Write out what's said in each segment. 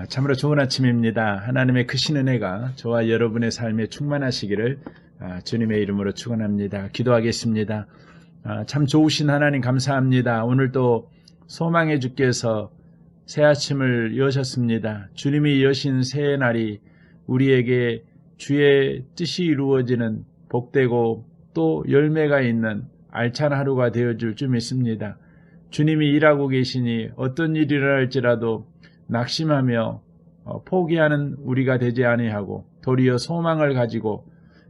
참으로 좋은 아침입니다. 하나님의 크신 은혜가 저와 여러분의 삶에 충만하시기를 주님의 이름으로 축원합니다. 기도하겠습니다. 참 좋으신 하나님 감사합니다. 오늘 또 소망의 주께서 새 아침을 여셨습니다. 주님이 여신 새 날이 우리에게 주의 뜻이 이루어지는 복되고 또 열매가 있는 알찬 하루가 되어줄 줄 믿습니다. 주님이 일하고 계시니 어떤 일이 일어날지라도 낙심하며 포기하는 우리가 되지 아니하고 도리어 소망을 가지고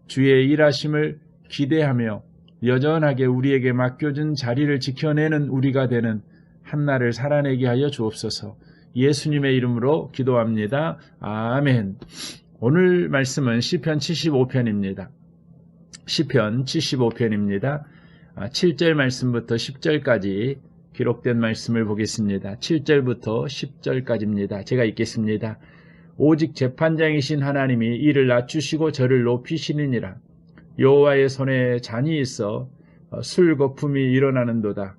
주의 일하심을 기대하며 여전하게 우리에게 맡겨준 자리를 지켜내는 우리가 되는 한날을 살아내게 하여 주옵소서. 예수님의 이름으로 기도합니다. 아멘. 오늘 말씀은 시편 75편입니다. 시편 75편입니다. 7절 말씀부터 10절까지 기록된 말씀을 보겠습니다. 7절부터 10절까지입니다. 제가 읽겠습니다. 오직 재판장이신 하나님이 이를 낮추시고 저를 높이시느니라. 여호와의 손에 잔이 있어 술 거품이 일어나는도다.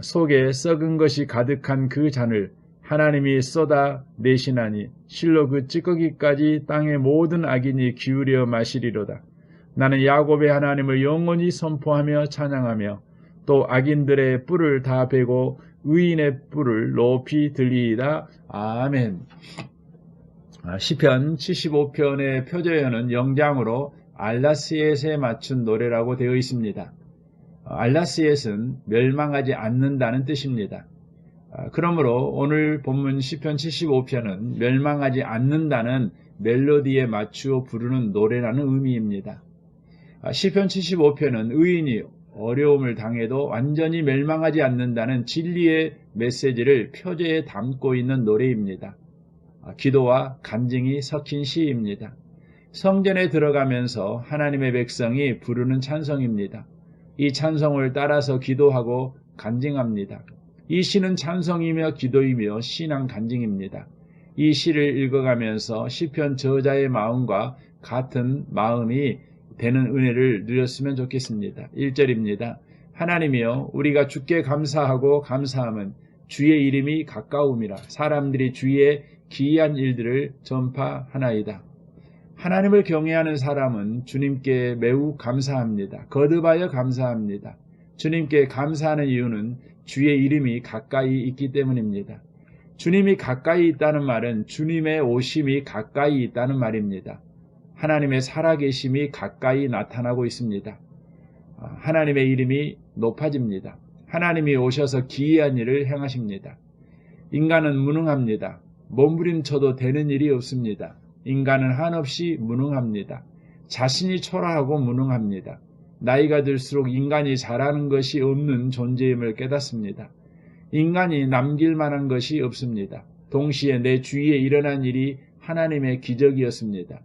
속에 썩은 것이 가득한 그 잔을 하나님이 쏟아 내시나니 실로 그 찌꺼기까지 땅의 모든 악인이 기울여 마시리로다. 나는 야곱의 하나님을 영원히 선포하며 찬양하며 또 악인들의 뿔을 다 베고 의인의 뿔을 높이 들리이다. 아멘. 시편 75편의 표제어는 영장으로 알라스옕에 맞춘 노래라고 되어 있습니다. 알라스옕은 멸망하지 않는다는 뜻입니다. 그러므로 오늘 본문 시편 75편은 멸망하지 않는다는 멜로디에 맞추어 부르는 노래라는 의미입니다. 시편 75편은 의인이 어려움을 당해도 완전히 멸망하지 않는다는 진리의 메시지를 표제에 담고 있는 노래입니다. 기도와 간증이 섞인 시입니다. 성전에 들어가면서 하나님의 백성이 부르는 찬송입니다. 이 찬송을 따라서 기도하고 간증합니다. 이 시는 찬송이며 기도이며 신앙 간증입니다. 이 시를 읽어가면서 시편 저자의 마음과 같은 마음이 되는 은혜를 누렸으면 좋겠습니다. 1절입니다. 하나님이여 우리가 주께 감사하고 감사함은 주의 이름이 가까움이라 사람들이 주의 기이한 일들을 전파하나이다. 하나님을 경외하는 사람은 주님께 매우 감사합니다. 거듭하여 감사합니다. 주님께 감사하는 이유는 주의 이름이 가까이 있기 때문입니다. 주님이 가까이 있다는 말은 주님의 오심이 가까이 있다는 말입니다. 하나님의 살아계심이 가까이 나타나고 있습니다. 하나님의 이름이 높아집니다. 하나님이 오셔서 기이한 일을 행하십니다. 인간은 무능합니다. 몸부림쳐도 되는 일이 없습니다. 인간은 한없이 무능합니다. 자신이 초라하고 무능합니다. 나이가 들수록 인간이 잘하는 것이 없는 존재임을 깨닫습니다. 인간이 남길 만한 것이 없습니다. 동시에 내 주위에 일어난 일이 하나님의 기적이었습니다.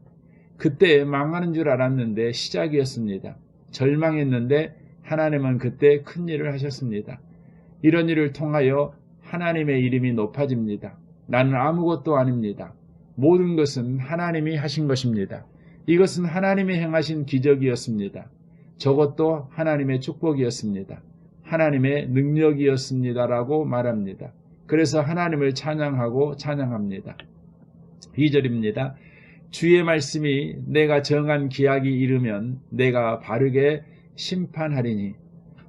그때 망하는 줄 알았는데 시작이었습니다. 절망했는데 하나님은 그때 큰 일을 하셨습니다. 이런 일을 통하여 하나님의 이름이 높아집니다. 나는 아무것도 아닙니다. 모든 것은 하나님이 하신 것입니다. 이것은 하나님이 행하신 기적이었습니다. 저것도 하나님의 축복이었습니다. 하나님의 능력이었습니다라고 말합니다. 그래서 하나님을 찬양하고 찬양합니다. 2절입니다. 주의 말씀이 내가 정한 기약이 이르면 내가 바르게 심판하리니.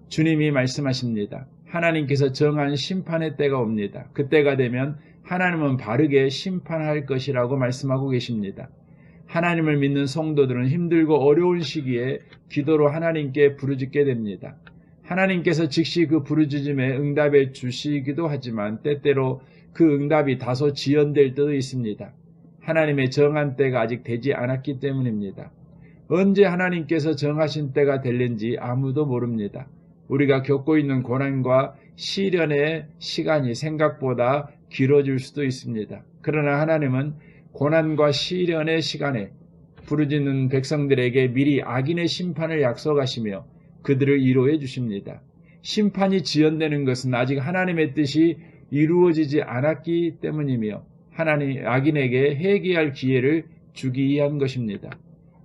주님이 말씀하십니다. 하나님께서 정한 심판의 때가 옵니다. 그때가 되면 하나님은 바르게 심판할 것이라고 말씀하고 계십니다. 하나님을 믿는 성도들은 힘들고 어려운 시기에 기도로 하나님께 부르짖게 됩니다. 하나님께서 즉시 그 부르짖음에 응답해 주시기도 하지만 때때로 그 응답이 다소 지연될 때도 있습니다. 하나님의 정한 때가 아직 되지 않았기 때문입니다. 언제 하나님께서 정하신 때가 될는지 아무도 모릅니다. 우리가 겪고 있는 고난과 시련의 시간이 생각보다 길어질 수도 있습니다. 그러나 하나님은 고난과 시련의 시간에 부르짖는 백성들에게 미리 악인의 심판을 약속하시며 그들을 위로해 주십니다. 심판이 지연되는 것은 아직 하나님의 뜻이 이루어지지 않았기 때문이며 하나님 악인에게 회개할 기회를 주기 위한 것입니다.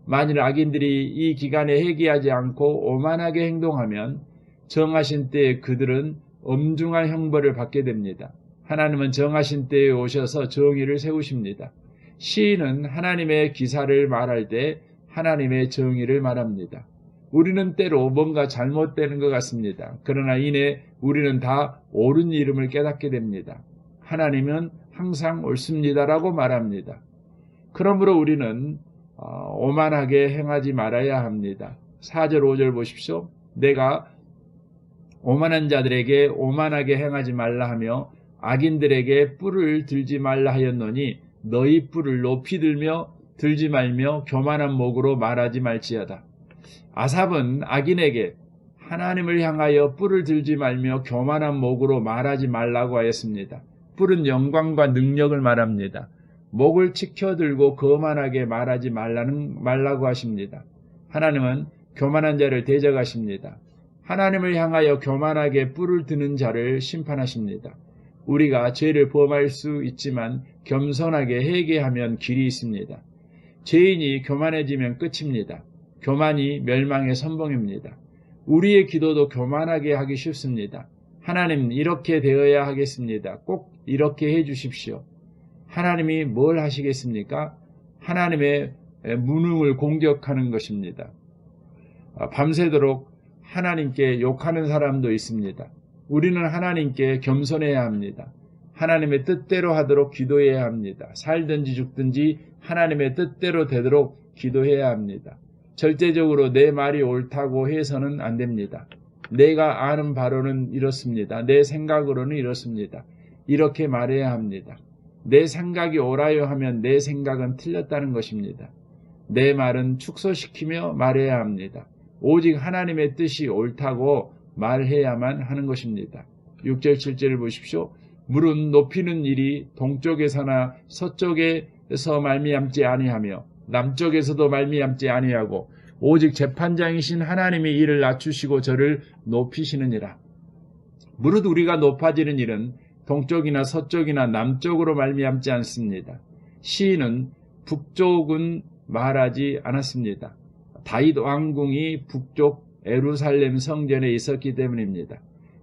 만일 악인들이 이 기간에 회개하지 않고 오만하게 행동하면 정하신 때에 그들은 엄중한 형벌을 받게 됩니다. 하나님은 정하신 때에 오셔서 정의를 세우십니다. 시인은 하나님의 기사를 말할 때 하나님의 정의를 말합니다. 우리는 때로 뭔가 잘못되는 것 같습니다. 그러나 이내 우리는 다 옳은 이름을 깨닫게 됩니다. 하나님은 항상 옳습니다라고 말합니다. 그러므로 우리는 오만하게 행하지 말아야 합니다. 4절 5절 보십시오. 내가 오만한 자들에게 오만하게 행하지 말라 하며 악인들에게 뿔을 들지 말라 하였노니 너희 뿔을 높이 들지 말며 교만한 목으로 말하지 말지어다. 아삽은 악인에게 하나님을 향하여 뿔을 들지 말며 교만한 목으로 말하지 말라고 하였습니다. 뿔은 영광과 능력을 말합니다. 목을 치켜들고 거만하게 말하지 말라고 하십니다. 하나님은 교만한 자를 대적하십니다. 하나님을 향하여 교만하게 뿔을 드는 자를 심판하십니다. 우리가 죄를 범할 수 있지만 겸손하게 회개하면 길이 있습니다. 죄인이 교만해지면 끝입니다. 교만이 멸망의 선봉입니다. 우리의 기도도 교만하게 하기 쉽습니다. 하나님 이렇게 되어야 하겠습니다. 꼭 이렇게 해 주십시오. 하나님이 뭘 하시겠습니까? 하나님의 무능을 공격하는 것입니다. 밤새도록 하나님께 욕하는 사람도 있습니다. 우리는 하나님께 겸손해야 합니다. 하나님의 뜻대로 하도록 기도해야 합니다. 살든지 죽든지 하나님의 뜻대로 되도록 기도해야 합니다. 절대적으로 내 말이 옳다고 해서는 안 됩니다. 내가 아는 바로는 이렇습니다. 내 생각으로는 이렇습니다. 이렇게 말해야 합니다. 내 생각이 옳아요 하면 내 생각은 틀렸다는 것입니다. 내 말은 축소시키며 말해야 합니다. 오직 하나님의 뜻이 옳다고 말해야만 하는 것입니다. 6절 7절을 보십시오. 물은 높이는 일이 동쪽에서나 서쪽에서 말미암지 아니하며 남쪽에서도 말미암지 아니하고 오직 재판장이신 하나님이 이를 낮추시고 저를 높이시느니라. 무릇 우리가 높아지는 일은 동쪽이나 서쪽이나 남쪽으로 말미암지 않습니다. 시인은 북쪽은 말하지 않았습니다. 다윗 왕궁이 북쪽 예루살렘 성전에 있었기 때문입니다.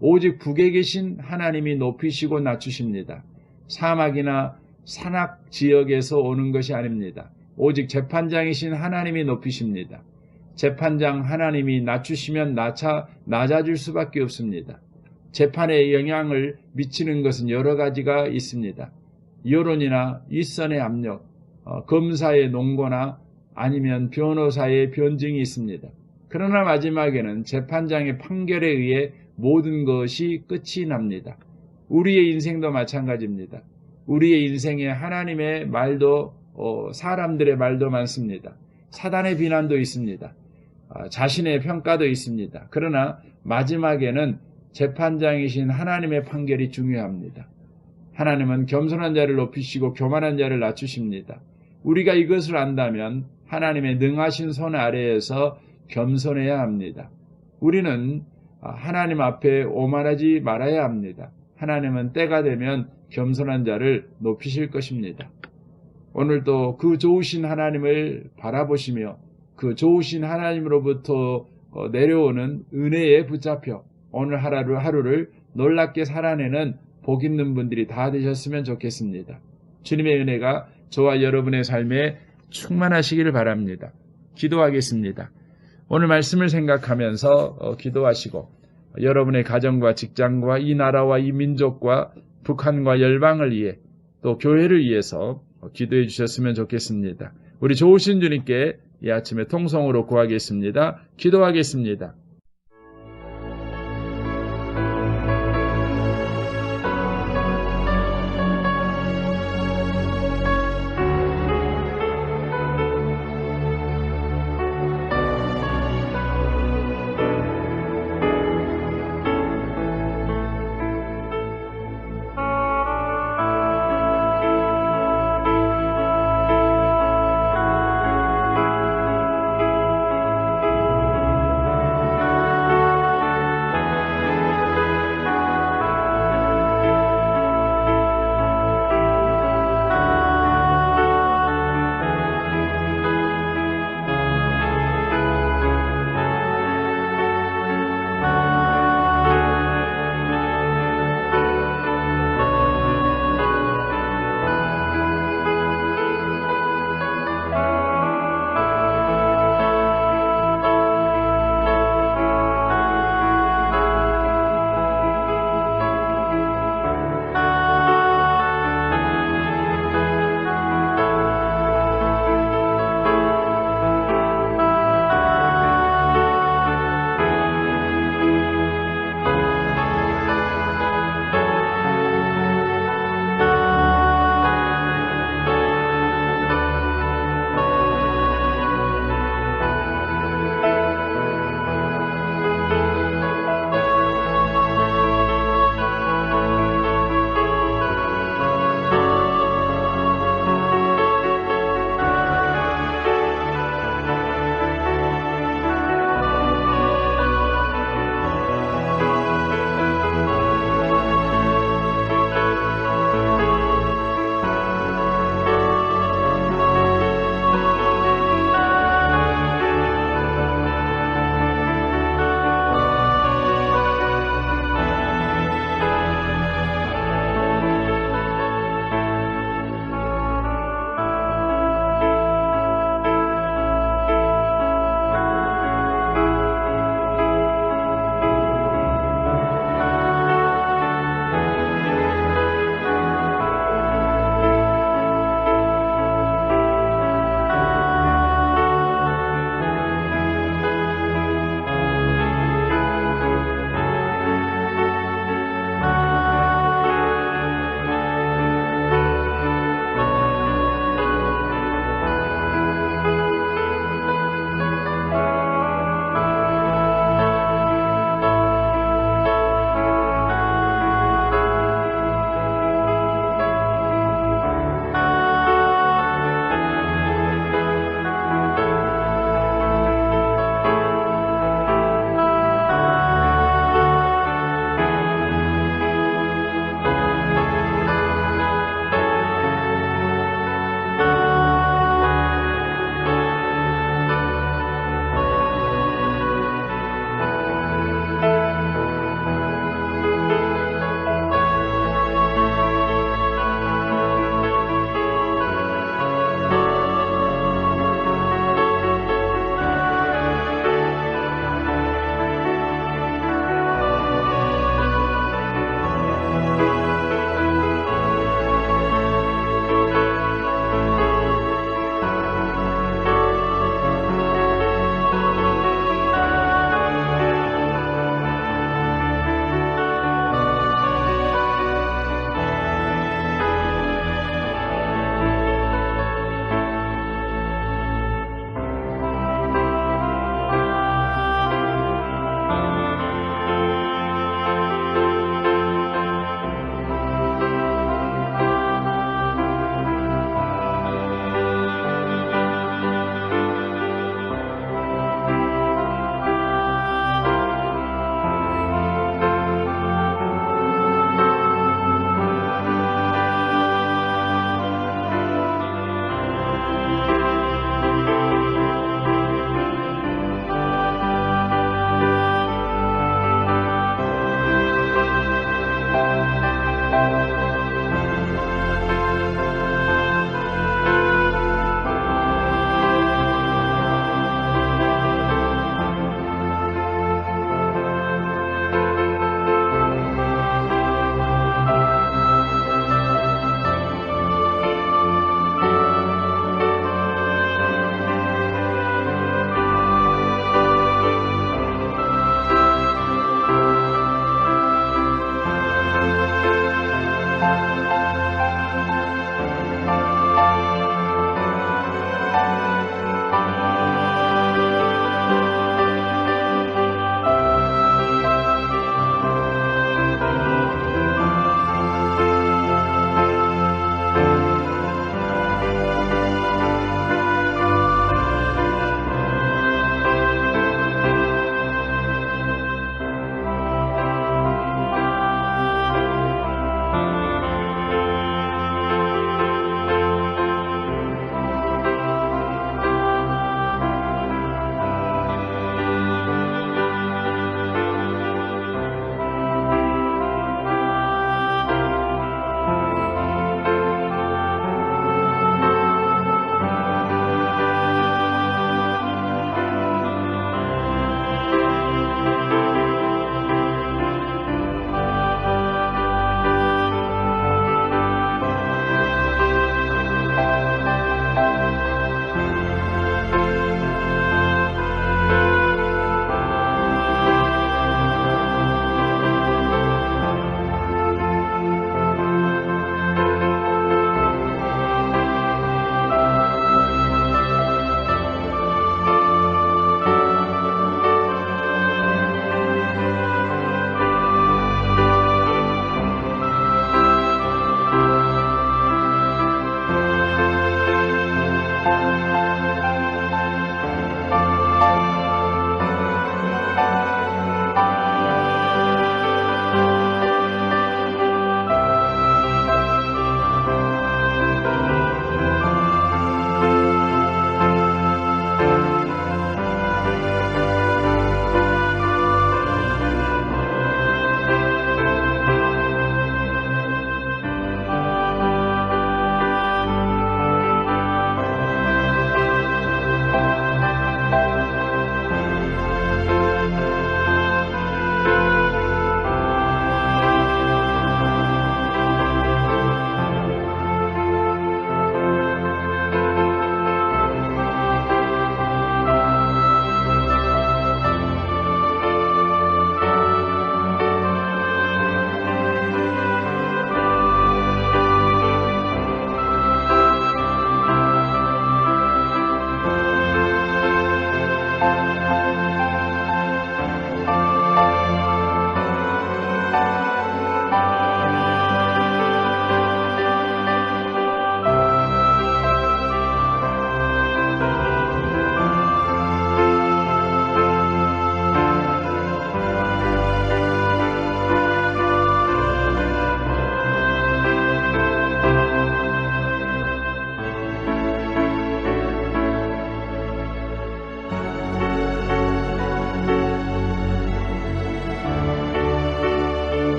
오직 북에 계신 하나님이 높이시고 낮추십니다. 사막이나 산악 지역에서 오는 것이 아닙니다. 오직 재판장이신 하나님이 높이십니다. 재판장 하나님이 낮추시면 낮아질 수밖에 없습니다. 재판에 영향을 미치는 것은 여러 가지가 있습니다. 여론이나 윗선의 압력, 검사의 농고나 아니면 변호사의 변증이 있습니다. 그러나 마지막에는 재판장의 판결에 의해 모든 것이 끝이 납니다. 우리의 인생도 마찬가지입니다. 우리의 인생에 하나님의 말도 사람들의 말도 많습니다. 사단의 비난도 있습니다. 자신의 평가도 있습니다. 그러나 마지막에는 재판장이신 하나님의 판결이 중요합니다. 하나님은 겸손한 자를 높이시고 교만한 자를 낮추십니다. 우리가 이것을 안다면 하나님의 능하신 손 아래에서 겸손해야 합니다. 우리는 하나님 앞에 오만하지 말아야 합니다. 하나님은 때가 되면 겸손한 자를 높이실 것입니다. 오늘도 그 좋으신 하나님을 바라보시며 그 좋으신 하나님으로부터 내려오는 은혜에 붙잡혀 오늘 하루를 놀랍게 살아내는 복 있는 분들이 다 되셨으면 좋겠습니다. 주님의 은혜가 저와 여러분의 삶에 충만하시기를 바랍니다. 기도하겠습니다. 오늘 말씀을 생각하면서 기도하시고 여러분의 가정과 직장과 이 나라와 이 민족과 북한과 열방을 위해 또 교회를 위해서 기도해 주셨으면 좋겠습니다. 우리 좋으신 주님께 이 아침에 통성으로 구하겠습니다. 기도하겠습니다.